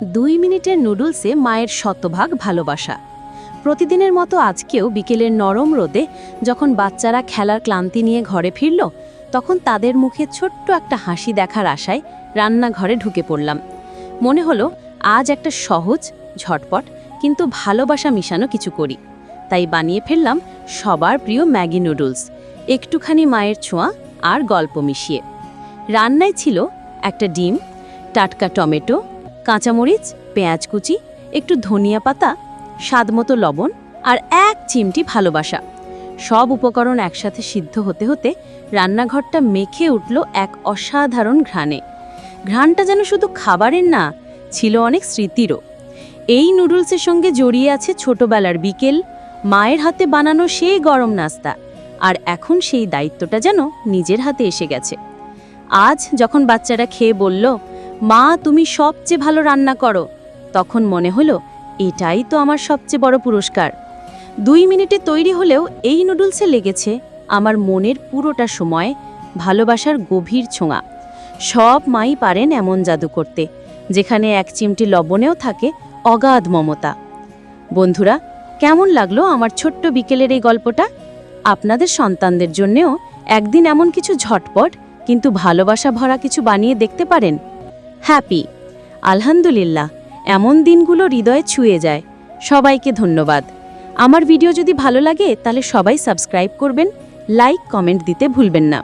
2 মিনিটের নুডলসে মায়ের শতভাগ ভালোবাসা। প্রতিদিনের মতো আজকেও বিকেলের নরম রোদে যখন বাচ্চারা খেলার ক্লান্তি নিয়ে ঘরে ফিরল, তখন তাদের মুখে ছোট্ট একটা হাসি দেখার আশায় রান্নাঘরে ঢুকে পড়লাম। মনে হলো আজ একটা সহজ, ঝটপট কিন্তু ভালোবাসা মিশানো কিছু করি। তাই বানিয়ে ফেললাম সবার প্রিয় ম্যাগি নুডলস, একটুখানি মায়ের ছোঁয়া আর গল্প মিশিয়ে। রান্নায় ছিল একটা ডিম, টাটকা টমেটো, কাঁচামরিচ, পেঁয়াজ কুচি, একটু ধনিয়া পাতা, স্বাদমতো লবণ আর এক চিমটি ভালোবাসা। সব উপকরণ একসাথে সিদ্ধ হতে হতে রান্নাঘরটা মেখে উঠল এক অসাধারণ ঘ্রাণে। ঘ্রাণটা যেন শুধু খাবারের না, ছিল অনেক স্মৃতিরও। এই নুডলসের সঙ্গে জড়িয়ে আছে ছোটবেলার বিকেল, মায়ের হাতে বানানো সেই গরম নাস্তা, আর এখন সেই দায়িত্বটা যেন নিজের হাতে এসে গেছে। আজ যখন বাচ্চারা খেয়ে বলল, মা তুমি সবচেয়ে ভালো রান্না করো, তখন মনে হলো এটাই তো আমার সবচেয়ে বড় পুরস্কার। 2 মিনিটে তৈরি হলেও এই নুডলসে লেগেছে আমার মনের পুরোটা সময়, ভালোবাসার গভীর ছোঁয়া। সব মাই পারেন এমন জাদু করতে, যেখানে এক চিমটি লবণেও থাকে অগাধ মমতা। বন্ধুরা, কেমন লাগলো আমার ছোট্ট বিকেলের এই গল্পটা? আপনাদের সন্তানদের জন্যেও একদিন এমন কিছু ঝটপট কিন্তু ভালোবাসা ভরা কিছু বানিয়ে দেখতে পারেন। হ্যাপি আলহামদুলিল্লাহ, এমন দিনগুলো হৃদয়ে ছুঁয়ে যায়। সবাইকে ধন্যবাদ। আমার ভিডিও যদি ভালো লাগে তাহলে সবাই সাবস্ক্রাইব করবেন, লাইক কমেন্ট দিতে ভুলবেন না।